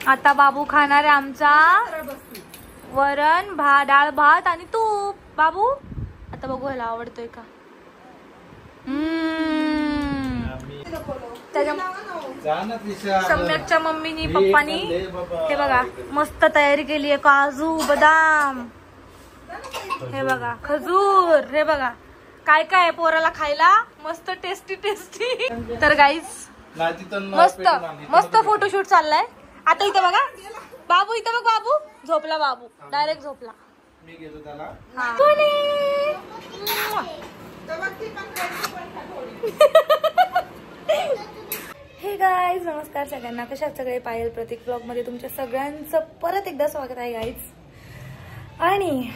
आता बाबू खाणार आहे आमचा वरण भात, डाळ भात आणि तूप. बाबू आता बघू ह्याला आवडतोय का. सम्यकच्या मम्मीनी पप्पानी हे बघा मस्त तयारी केली आहे. काजू बदाम, हे बघा खजूर, हे बघा काय काय पोराला खायला मस्त टेस्टी टेस्टी. तर गाईज मस्त मस्त फोटोशूट चाललाय आता. इथं बघा बाबू, इथं बघ बाबू झोपला. बाबू डायरेक्ट झोपला. मी गेलो त्याला. हे गाईज नमस्कार सगळ्यांना. कशा सगळे पायल प्रतीक ब्लॉग मध्ये तुमच्या सगळ्यांचं परत एकदा स्वागत आहे गाईज. आणि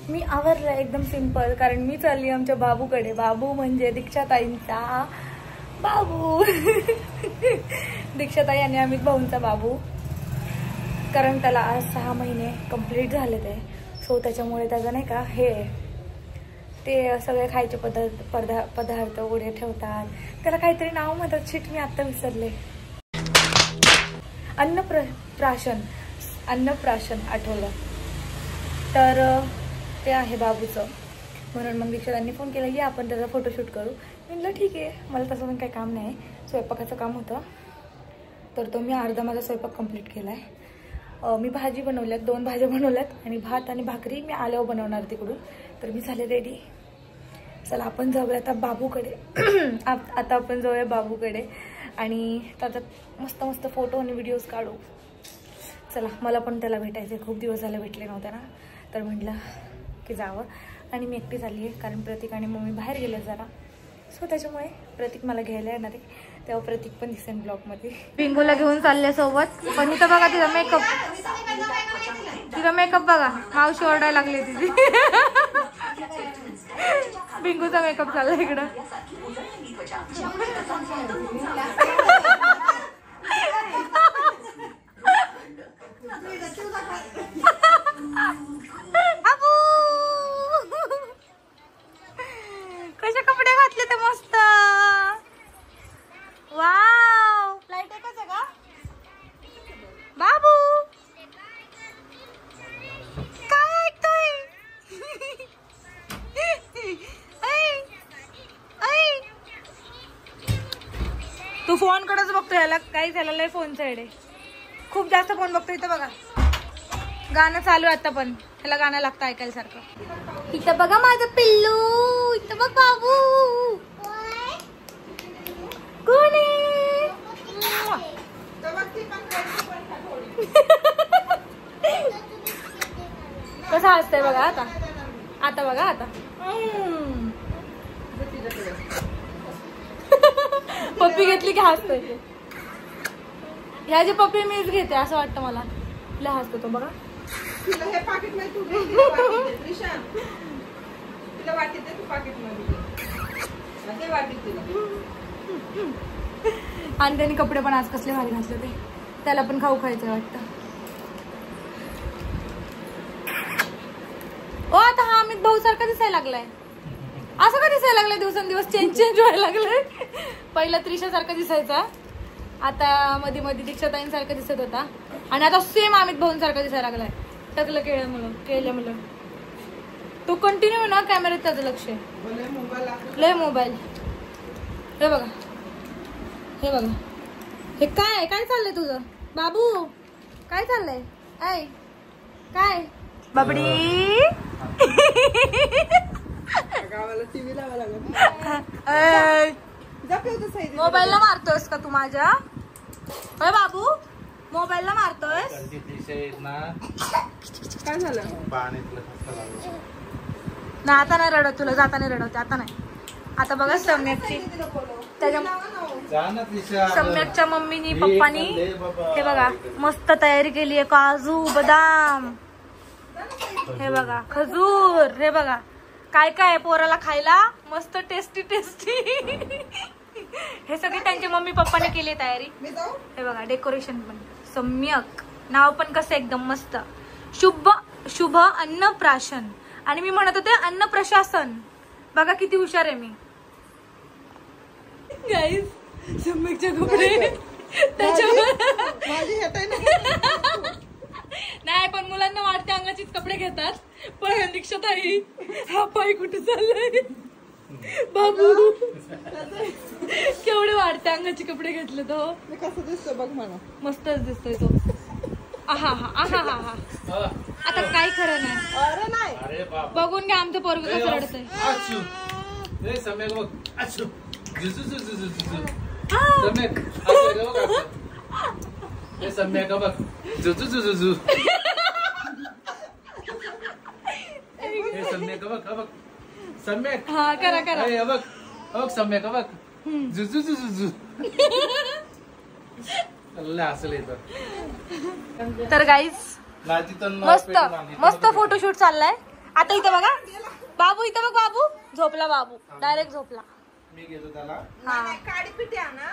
मी आवरलं एकदम सिंपल, कारण मी चालली आमच्या बाबूकडे. बाबू म्हणजे दीक्षाताईंचा बाबू. दीक्षाताई आणि अमित भाऊंचा बाबू, कारण त्याला आज 6 महिने कंप्लीट झाले ते. सो त्याच्यामुळे त्याचं नाही का हे ते सगळे खायचे पदार्थ वगैरे ठेवतात. त्याला काहीतरी नाव म्हणतात, शिट मी आत्ता विसरले. अन्नप्राशन आठवलं. तर ते आहे बाबूचं. म्हणून मग दीक्षाताईंनी फोन केला की आपण त्याचा फोटोशूट करू. मी म्हटलं ठीक आहे, मला तसं पण काही काम नाही, स्वयंपाकाचं काम होतं. तर तो मी अर्धा माझा स्वयंपाक कंप्लीट केला आहे. मी भाजी बनवल्यात, 2 भाज्या बनवल्यात आणि भात आणि भाकरी मी आल्यावर बनवणार तिकडून. तर मी झाले रेडी. चला आपण जाऊया आता बाबूकडे. आता आपण जाऊया बाबूकडे आणि त्याच्यात मस्त मस्त फोटो आणि व्हिडिओज काढू. चला मला पण त्याला भेटायचे, खूप दिवस झाले भेटले नव्हते ना. तर म्हटलं की जावं. आणि मी एकटी झाली आहे, कारण प्रतीक आणि मम्मी बाहेर गेले जरा. सो त्याच्यामुळे प्रतीक मला घ्यायला येणार आहे, तेव्हा प्रतीक पण दिसेल ब्लॉगमध्ये. पिंगूला घेऊन चालले सोबत. पण इथं बघा तिचा मेकअप बघा, मावशी ओरडायला लागली तिची. पिंगूचा मेकअप चालला इकडं. कसे कपडे घातले ते मस्त. वाव, लाईट एकच आहे का बाबू? काय ऐकतोय? तू फोन कडेच बघतो. याला काही झालं लय फोनचा एडे, खूप जास्त फोन बघतो. इथं बघा गाणं चालू आहे आता, पण ह्याला गाणं लागतं ऐकायला सारखं. इथं बघा माझं पिल्लू, इथं बघ बाबू. कोण आहे? कसं हसतंय बघा आता. आता बघा आता पप्पी घेतली की हसतोय. ह्याची पप्पी मीच घेते असं वाटतं मला. लय हसतो तो बघा. आणि त्यांनी कपडे पण आज कसले भारी घातले ते. त्याला पण खाऊ खायचं वाटतं. ओ आता हा अमित भाऊ सारखा दिसायला लागलाय. असं का दिसायला लागलाय? दिवसेंदिवस चेंज व्हायला लागलाय. पहिला त्रिशा सारखा दिसायचा, आता मध्ये मध्ये दीक्षाताईंसारखा दिसत होता, आणि आता सेम अमित भाऊंसारखा दिसायला लागलाय. टकलं केल्यामुळं तो कंटिन्यू ना कॅमेऱ्यात त्याचं लक्ष आहे. लय मोबाईल. हे बघा हे बघा. हे काय काय चाललंय तुझं बाबू? काय चाललंय? ऐ काय बाबडी? मोबाईलला मारतोयस का तू माझ्या? होय बाबू, मोबाईलला मारतोयस? काय झालं ना? आता नाही रडत, तुला जाताना रडवते. आता नाही. आता बघा सम्यकच्या मम्मीनी पप्पानी हे बघा मस्त तयारी केली आहे. काजू बदाम, हे बघा खजूर, हे बघा काय काय पोराला खायला मस्त टेस्टी टेस्टी. हे सगळे त्यांच्या मम्मी पप्पाने केली तयारी. हे बघा डेकोरेशन पण. सम्यक नाव पण कसं एकदम मस्त. शुभ अन्नप्राशन. आणि मी म्हणत होते अन्न प्रशासन. बघा किती हुशार आहे मी. गाईस सम्यकचे कपडे त्याच्यावर दीक्षाताई हा पाय कुठे चाललाय बाबू केवढे वाढते अंगाचे कपडे घेतले तो कसं दिसतो बघ मला मस्तच दिसतोय तो आहा हा आहा हा हा आता काय खरं नाही अरे नाही बघून घ्या आमचं पोरग कसं रडतंय सम्यक हा करा करा बघ सम्यक बघ जुजू जुजू असं येतं तर गाईज मस्त मस्त फोटोशूट चाललाय आता इथं बघा बाबू इथं बघ बाबू झोपला बाबू डायरेक्ट झोपला मी गेलो त्याला हा काडी पिटी आणा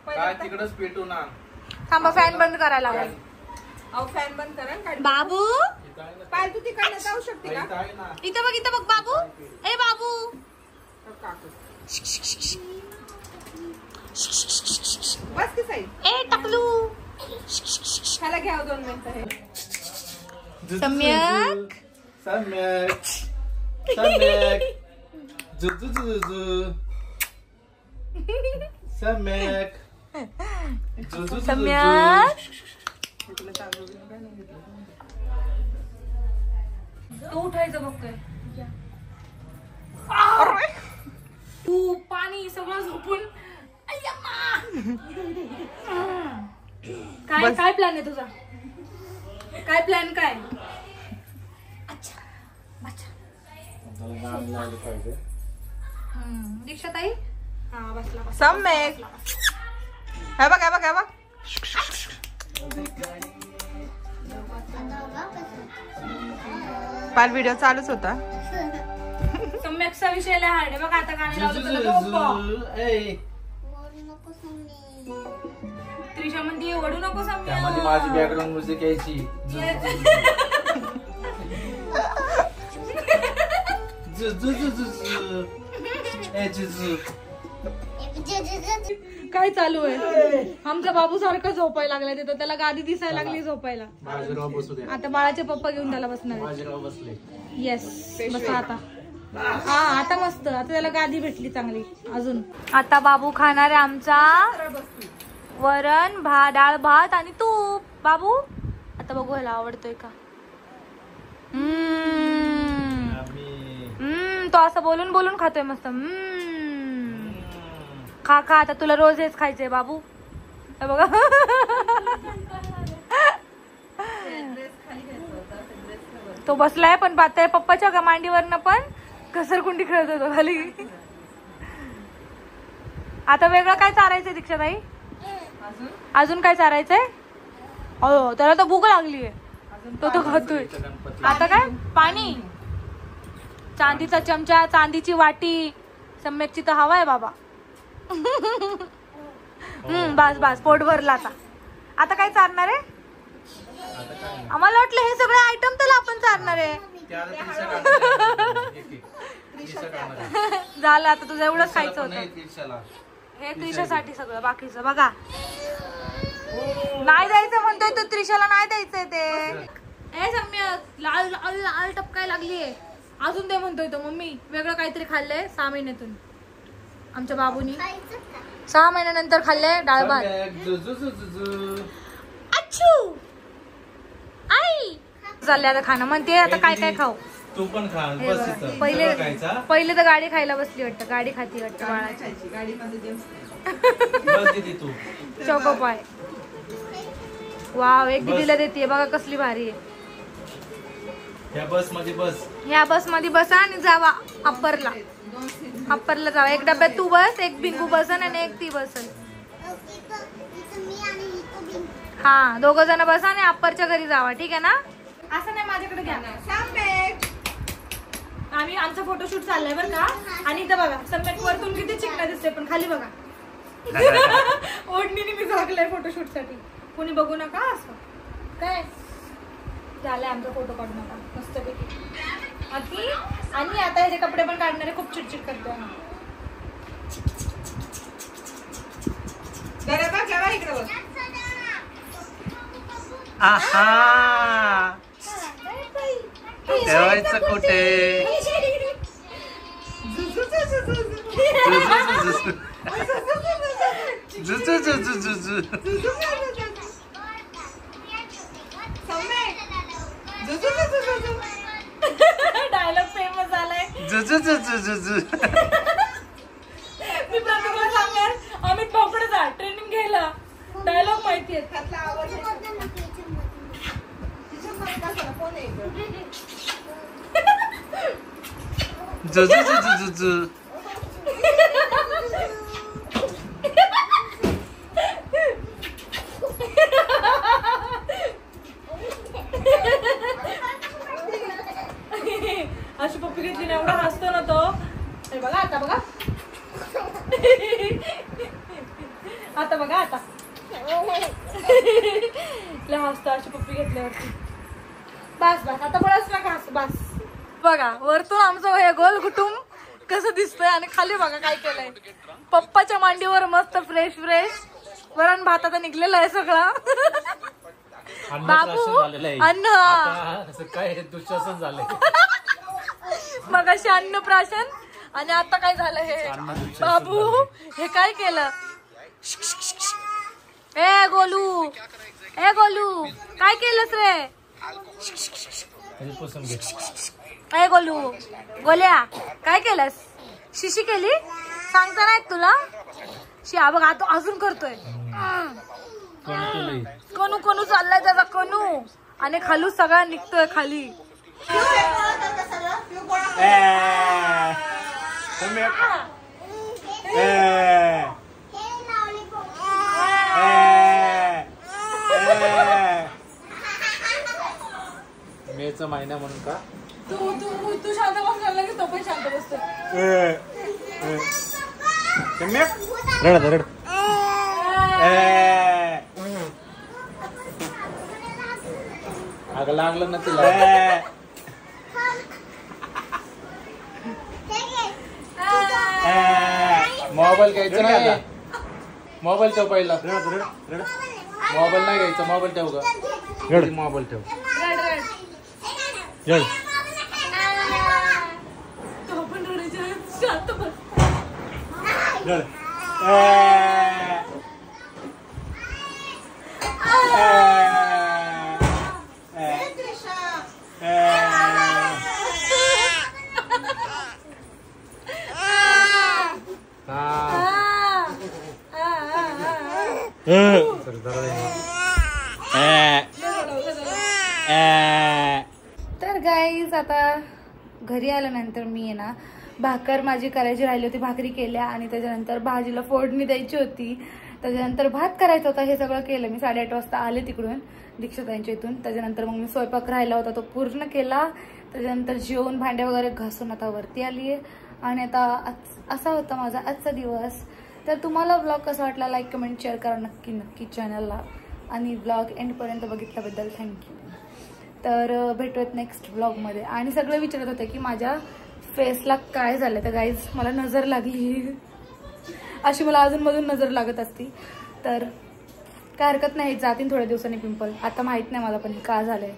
काय तिकडच पेटून आण थांबा फॅन बंद करायला लागेल अहो फॅन बंद करा काडी बाबू पाय तू तिकडनं जाऊ शकते का इथं बघ बाबू ए बाबू काकू बस की साईड ए टकलू त्याला घ्या 2 मिनिटं हे सम्यक सम्यक सम्यक जुजू जुजू सम्यक जुजू सम्यक तो उठायचं बघतोय तू पाणी सगळं झोपून काय काय प्लॅन आहे तुझा काय प्लॅन काय अच्छा अच्छा दीक्षाताई हा बसला सम्यक हे बघ हे बघ हे बघ पाल व्हिडिओ चालूच होता सम्यकचा विषय लय हार्ड आहे बघा आता गाणं लावलं त्रिशा म्हणते ओढू नको त्यामध्ये माझी बॅकग्राऊंड म्युझिक यायची काय चालू आहे आमचा बाबू सारखं झोपायला लागलाय तिथं त्याला गादी दिसायला लागली झोपायला बाजीराव बसू द्या आता बाळाचे पप्पा घेऊन त्याला बसणार बाजीराव बसले येस बसा आता हा आता मस्त आता त्याला गादी भेटली चांगली अजून आता बाबू खाणार आहे आमचा वरण डाळ भात आणि तूप बाबू आता बघू ह्याला आवडतोय का तो असं बोलून बोलून खातोय मस्त खा खा आता तुला रोज हेच खायचंय बाबू बघा तो बसलाय पण त्या पप्पाच्या का मांडीवरनं पण घसरकुंडी खेळत होतो खाली आता वेगळं काय चारायचंय दीक्षाताई अजून काय चारायचंय हो त्याला तर भूक लागलीये तो खातोय आता काय पाणी चांदीचा चमचा चांदीची वाटी सम्यकची तर हवा आहे बाबा बस बस पोट भरला आता आता काय चालणार आहे आम्हाला वाटलं हे सगळे आयटम तर आपण चालणार आहे झालं आता तुझं एवढंच खायचं होतं हे त्रिशासाठी सगळं बाकीचं बघा नाही द्यायचं म्हणतोय तो त्रिशाला नाही द्यायचंय ते ए सम्यक लाल लाल लाल टपकाय लागलीये अजून ते म्हणतोय तो मम्मी वेगळं काहीतरी खाल्लंय 6 महिन्यातून आमच्या बाबूनी 6 महिन्यानंतर खाल्लंय डाळ भात अच्छू आई चालले आता खाणं म्हणते आता काय काय खाऊ तू पण खा बस पहिले तर गाडी खायला बसली वाटतं गाडी खाती वाटतं बाळाची गाडीमध्ये तू चोकोपाय वाव एक दीदीला देते बघा कसली भारी आहे या बस मध्ये बसा आणि जावा अप्परला जावा एक डब्यात तू बस एक बिंगू बसन आणि एक ती बसन हा 2 जण बसा आणि अप्परच्या घरी जावा ठीक आहे ना असं नाही माझ्याकडे घ्या आम्ही आमचा फोटोशूट चाललाय बरं का आणि इथं बघा सम्यक वरतून किती चिकना दिसते पण खाली बघा ओढणीने मी झाकलंय फोटोशूट साठी कोणी बघू नका असं काय झालंय आमचा फोटो काढू नका मस्तपैकी आणि आता ह्याचे कपडे पण काढणारे खूप चिडचिड करतोय ठेवायचं कुठे? डायलॉग फेमस झालाय. मी प्रत्येकाला सांगणार अमित भाऊकडे जा ट्रेनिंग घ्यायला. डायलॉग माहितीये. अशी पप्पी घेतली ना एवढा हसतो ना तो. बघा आता बघा आता बघा आता लय हसतो अशी पप्पी घेतल्यावरती. बस बस आता बळच नका हस बस. बघा वरतून आमचं हे गोल कुटुंब कसं दिसतंय आणि खाली बघा काय केलंय. पप्पाच्या मांडीवर मस्त फ्रेश फ्रेश वरण भात आता निघलेलं आहे सगळं. बाबू अन्न काय दुःशासन झालंय. मग अशी अन्नप्राशन आणि आता काय झालं हे. बाबू हे काय केलं. ए गोलू काय केलंस रे. ए गोल्या काय केलंस. शिशी केली सांगता नाही तुला. शिया बघ आता अजून करतोय. कणू चाललाय त्याचा कणू आणि खालू सगळा निघतोय खाली. मेचा महिना म्हणून का तू शांत बसला की तो पण शांत बसतो. रड अगं लागलं ना तुला. मोबाईल घ्यायचा नाही. मोबाईल ठेव पहिला. मोबाईल नाही घ्यायचा. मोबाईल ठेव का. मोबाईल ठेव. तर गाईज आता घरी आल्यानंतर मी आहे ना भाकर माझी करायची राहिली होती. भाकरी केल्या आणि त्याच्यानंतर भाजीला फोडणी द्यायची होती. त्याच्यानंतर भात करायचा होता. हे सगळं केलं मी. 8:30 वाजता आले तिकडून दीक्षितांच्या इथून. त्याच्यानंतर मग मी स्वयंपाक राहिला होता तो पूर्ण केला. त्याच्यानंतर जेवण भांडे वगैरे घासून आता वरती आली आहे. आणि आता असा होता माझा आजचा दिवस. तर तुम्हाला ब्लॉग कसा वाटला लाईक कमेंट शेअर करा नक्की चॅनलला. आणि ब्लॉग एंडपर्यंत बघितल्याबद्दल थँक्यू. तर भेटूयात नेक्स्ट ब्लॉगमध्ये. आणि सगळे विचारत होते की माझ्या फेसला काय झालं. तर गाईज मला नजर लागली. अशी मला अजूनमधून नजर लागत असती. तर काय हरकत नाही जातील थोड्या दिवसांनी पिंपल. आता माहित नाही मला पण का झालंय.